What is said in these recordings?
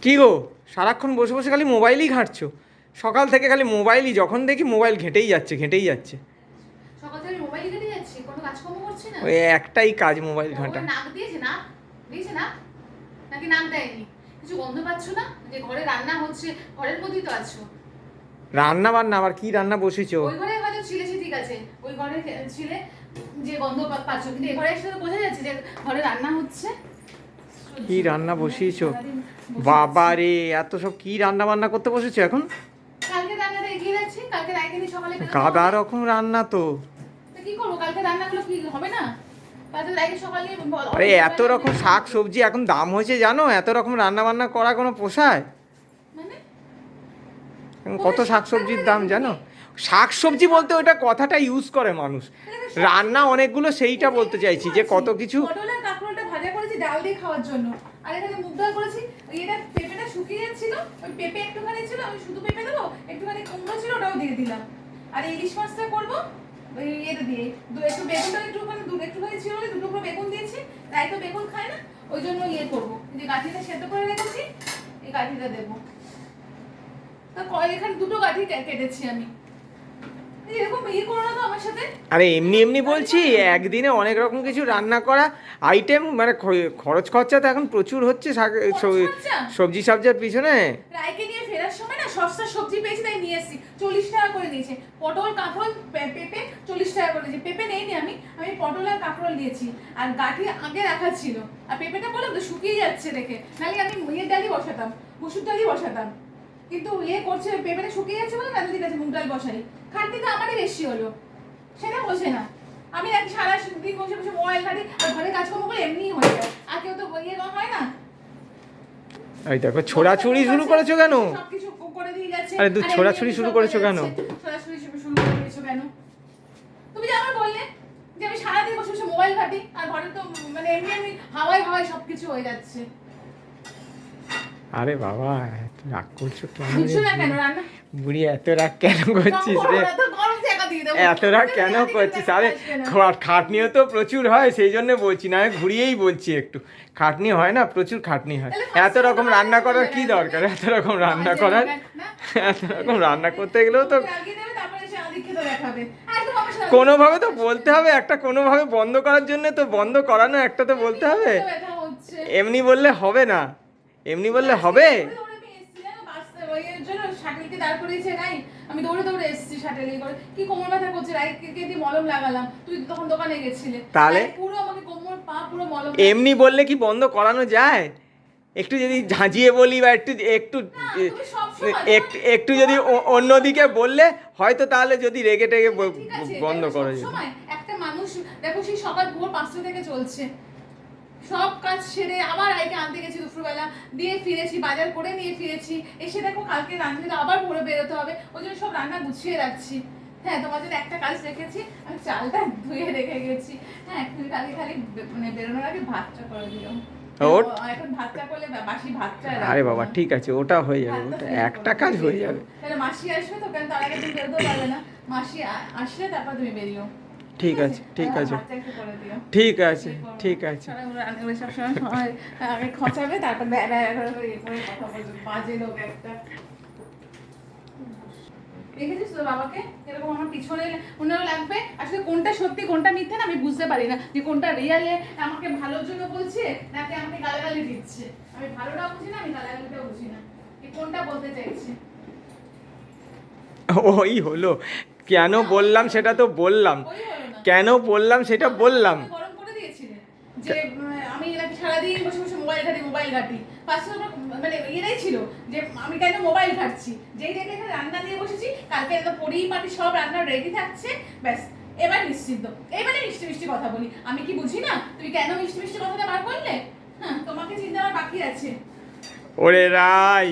কী গো, সারাক্ষণ বসে বসে খালি মোবাইলই ঘাঁটছো? সকাল থেকে খালি মোবাইলই, যখন দেখি মোবাইল ঘেঁটেই যাচ্ছে ঘেঁটেই যাচ্ছে। সকাল থেকে মোবাইল ঘেঁটে যাচ্ছি, কোনো কাজকর্ম করছি না। ওই একটাই কাজ, মোবাইল ঘাঁটা। নাক দিয়েছে না? দিয়েছে না? নাকি নাক দেয়নি? কিছু গন্ধ পাচ্ছ না? যে ঘরে রান্না হচ্ছে, ঘরের মধ্যেই তো আছো। রান্না বান্না আবার কি রান্না বসেছো? ওই ঘরে হয়তো ছিলে, সে ঠিক আছে, ওই ঘরে ছিলে যে গন্ধ পাচ্ছ, কিন্তু এই ঘরে এসে তো বোঝা যাচ্ছে যে ঘরে রান্না হচ্ছে। কি রান্না বসিয়েছো? বাবা রে, এত সব কি রান্না বান্না করতে বসেছো এখন? কালকে রান্নাটা এগিয়ে যাচ্ছে, কালকে রাইতে নিয়ে সকালে গাদা রকম রান্না তো। কি করবো, কালকে রান্নাগুলো কি হবে না? কালকে রাইতে সকালে আরে এত রকম শাক সবজি এখন দাম হয়েছে জানো? এত রকম রান্না বান্না করা কোনো পোষায়? মানে কত শাক সবজির দাম জানো? শাক সবজি বলতে ওটা কথাটা ইউজ করে মানুষ, রান্না অনেকগুলো, সেইটা বলতে চাইছি যে কত কিছু। পটলের কাঁকরোলটা ভাজা করেছি ডাল দিয়ে খাওয়ার জন্য, আর এখানে মুগ ডাল করেছি। এটা পেঁপেটা শুকিয়ে যাচ্ছিল, ওই পেঁপে একটুখানি ছিল, আমি শুধু পেঁপে দেবো, একটুখানি কুমড়ো ছিল ওটাও দিয়ে দিলাম। আর ইলিশ মাছটা করবো ওই এটা দিয়ে, একটু বেগুনটা একটুখানি ছিল বলে দুটো করে বেগুন দিয়েছি। তাই তো বেগুন খায় না, ওই জন্য করবো, যে গাঠিটা সেদ্ধ করে রেখেছি, এই গাঠিটা দেবো। তা এখানে দুটো গাঠি কেটেছি আমি। এরকম করো না তো আমার সাথে। আরে এমনি এমনি বলছি, একদিনে অনেক রকম কিছু রান্না করা আইটেম, মানে খরচ খরচা তো এখন প্রচুর হচ্ছে সবজি সবজির পিছনে। রায়কে নিয়ে ফেরার সময় না সস্তা সবজি পেয়েছি, তাই নিয়ে এসেছি। 40 টাকা করে নিয়েছে। পটল, কাঁকরোল, পেঁপে 40 টাকা করে নিয়েছে। পেঁপে নেইনি আমি পটল আর কাঁকরোল দিয়েছি। আর গাঠি আগে রাখা ছিল। আর পেঁপেটা বললাম তো শুকিয়ে যাচ্ছে দেখে, নাহলে আমি ডালই বসাতাম, মুসুর ডালই বসাতাম। কিন্তু করছে, পেঁপেটা শুকিয়ে যাচ্ছে বলে আমি ঠিক আছে মুগ ডাল বসাই। খাটনি তো আমারই বেশি হলো, সেটা বোঝে না। আমি এক সারা দিন বসে বসে মোবাইল ঘাঁটি, আর ঘরে কাজকর্ম করে এমনিই হয়ে যায়। আর কেউ তো হয় না। এই দেখো, ছোড়াছুড়ি শুরু করেছো কেন? সবকিছু করে দিয়ে যাচ্ছে। আরে তুই ছোড়াছুড়ি শুরু করেছো কেন? ছোড়াছুড়ি শুরু করেছো কেন? তুমি যে আমার বললে যে আমি সারাদিন বসে বসে মোবাইল ঘাঁটি, আর ঘরে তো মানে এমনি এমনি হাওয়ায় হাওয়ায় সবকিছু হয়ে যাচ্ছে। আরে বাবা, এত রাগ করছো কেন? বুঝছো না কেন রান্না? বুড়ি এত রাগ কেন করছিস রে? এত রাগ কেন করছিস? আরে খাটনিও তো প্রচুর হয়, সেই জন্য বলছি, না ঘুরিয়েই বলছি, একটু খাটনি হয় না, প্রচুর খাটনি হয়। এত রকম রান্না করার কি দরকার? এত রকম রান্না করার, এত রকম রান্না করতে গেলেও তো কোনোভাবে তো বলতে হবে, একটা কোনোভাবে বন্ধ করার জন্য তো বন্ধ করানো একটা তো বলতে হবে। এমনি বললে হবে না, এমনি বললে হবে? আমি দৌড়ে দৌড়ে এসেছি শাটেলে করে, কি কোমর ব্যথা করছে, রাইকে দিয়ে মলম লাগালাম, তুই তখন দোকানে গেছিলে। তাহলে পুরো আমাকে কোমর পা পুরো মলম। এমনি বললে কি বন্ধ করানো যায়? একটু যদি ঝাঁঝিয়ে বলি বা একটু একটু একটু যদি অন্যদিকে বললে হয়তো, তাহলে যদি রেগে টেগে বন্ধ করা যায়। একটা মানুষ দেখো, সেই সকাল ভোর 5টা থেকে চলছে, সব কাজ সেরে আবার আইকে আনতে গেছি দুপুরবেলা, দিয়ে ফিরেছি, বাজার করে নিয়ে ফিরেছি, এসে দেখো কালকে রান্নাটা আবার ভোরে বেরোতে হবে, ওই জন্য সব রান্না গুছিয়ে রাখছি। হ্যাঁ, তোমার জন্য একটা কাজ রেখেছি, আমি চালটা ধুয়ে রেখে গেছি। হ্যাঁ, কালকে খালি মানে বেরোনোর আগে ভাতটা করে দিও। এখন ভাতটা করলে বাসি ভাতটা। আরে বাবা ঠিক আছে, ওটা হয়ে যাবে, ওটা একটা কাজ হয়ে যাবে। তাহলে মাসি আসবে তো, কেন তার আগে তুমি বেরোতে পারবে না। মাসি আসলে তারপর তুমি বেরিও। ঠিক আছে, ঠিক আছে, ঠিক আছে, ঠিক আছে। সবসময় আগে খচাবে, তারপর কথা বলবে, বাজে লোক একটা। দেখেছিস তো বাবাকে এরকম আমার পিছনে ওনারও লাগবে, আসলে কোনটা সত্যি কোনটা মিথ্যে না আমি বুঝতে পারি না, যে কোনটা রিয়ালে আমাকে ভালোর জন্য বলছে নাকি আমাকে গালাগালি দিচ্ছে। আমি ভালোটাও বুঝি না, আমি গালাগালিটাও বুঝি না, কোনটা বলতে চাইছে। ওই হলো, কেন বললাম সেটা তো বললাম, কেন বললাম সেটা বললাম। গরম করে দিয়েছিলে যে আমি নাকি সারাদিন বসে বসে মোবাইল ঘাটি মানে এটাই ছিল যে আমি কেন মোবাইল ঘাটছি। যেই দেখে এখানে রান্না নিয়ে বসেছি, কালকে একদম পরিপাটি সব রান্না রেডি থাকছে, ব্যাস এবার নিশ্চিন্ত। এবারে মিষ্টি মিষ্টি কথা বলি, আমি কি বুঝি না? তুমি কেন মিষ্টি মিষ্টি কথাটা বার করলে? হ্যাঁ, তোমাকে চিন্তা আমার বাকি আছে। ওরে রাই,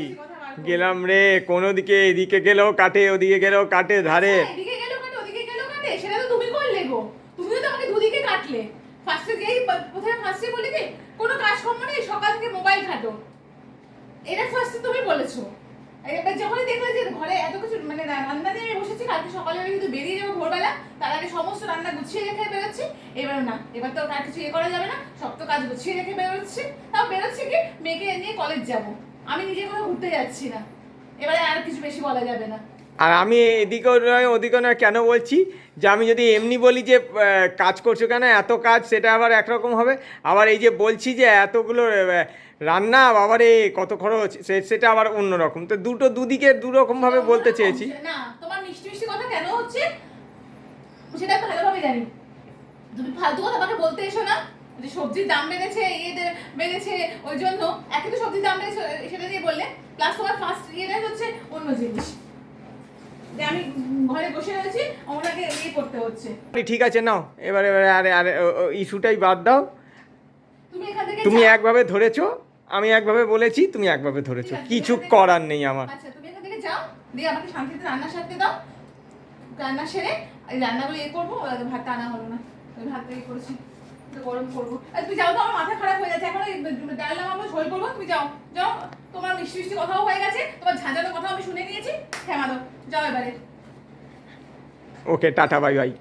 গেলাম রে কোনো দিকে, এদিকে গেলেও কাটে, ওদিকে গেলেও কাটে ধারে। এদিকে গেলেও কাটে, ওদিকে গেলেও কাটে, সেটা তো তুমি করলে গো। তুমিও তো আমাকে দুদিকে কাটলে। ফার্স্টে গিয়েই প্রথমে ফার্স্টে বলে কি কোনো কাজকর্ম নেই, সকাল থেকে মোবাইল ঘাটো, এটা ফার্স্টে তুমি বলেছো। এবার যখনই দেখলে যে ঘরে এত কিছু মানে রান্না দিয়ে আমি বসেছি, কালকে সকালে আমি কিন্তু বেরিয়ে যাবো ভোরবেলা, তার আগে সমস্ত রান্না গুছিয়ে রেখে বেরোচ্ছি। এবার না, এবার তো আর কিছু করা যাবে না, সব তো কাজ গুছিয়ে রেখে বেরোচ্ছি। তাও বেরোচ্ছি কি মেয়েকে নিয়ে কলেজ যাবো, আমি নিজে কোনো ঘুরতে যাচ্ছি না, এবারে আর কিছু বেশি বলা যাবে না। আর আমি এদিকেও নয় ওদিকেও নয় কেন বলছি যে আমি যদি এমনি বলি যে কাজ করছো কেন এত কাজ, সেটা আবার একরকম হবে। আবার এই যে বলছি যে এতগুলো রান্না বাবারে কত খরচ, সেটা আবার অন্যরকম। তো দুদিকে দুরকমভাবে বলতে চেয়েছি। না তোমার মিষ্টি মিষ্টি কথা কেন হচ্ছে সেটা ভালোভাবে জানি, তুমি ফালতু কথা আমাকে বলতে এসো না যে সবজির দাম বেড়েছে, বেড়েছে ওই জন্য একে তো সবজির দাম বেড়েছে সেটা নিয়ে বললে, প্লাস তোমার ফার্স্ট ইয়েটাই হচ্ছে অন্য জিনিস যে আমি ঘরে বসে রয়েছি ওনাকে করতে হচ্ছে। ঠিক আছে নাও এবারে আরে ইস্যুটাই বাদ দাও। তুমি এখান থেকে তুমি একভাবে ধরেছো, আমি একভাবে বলেছি, তুমি একভাবে ধরেছো, কিছু করার নেই আমার। আচ্ছা তুমি এখান থেকে যাও, দিয়ে আমাকে শান্তিতে রান্না সারতে দাও, রান্না সেরে এই রান্নাগুলো করবো। ভাতটা আনা হলো না, ওই ভাতটা করেছি গরম করবো। তুমি যাও তো, আমার মাথা খারাপ হয়ে যাচ্ছে এখন। ডাল আমার ঝোল করবো, তুমি যাও যাও। তোমার মিষ্টি মিষ্টি কথাও হয়ে গেছে, তোমার ঝাঁঝানো কথাও আমি শুনে নিয়েছি। হ্যাঁ যাও এবারে। ওকে টাটা বাই বাই।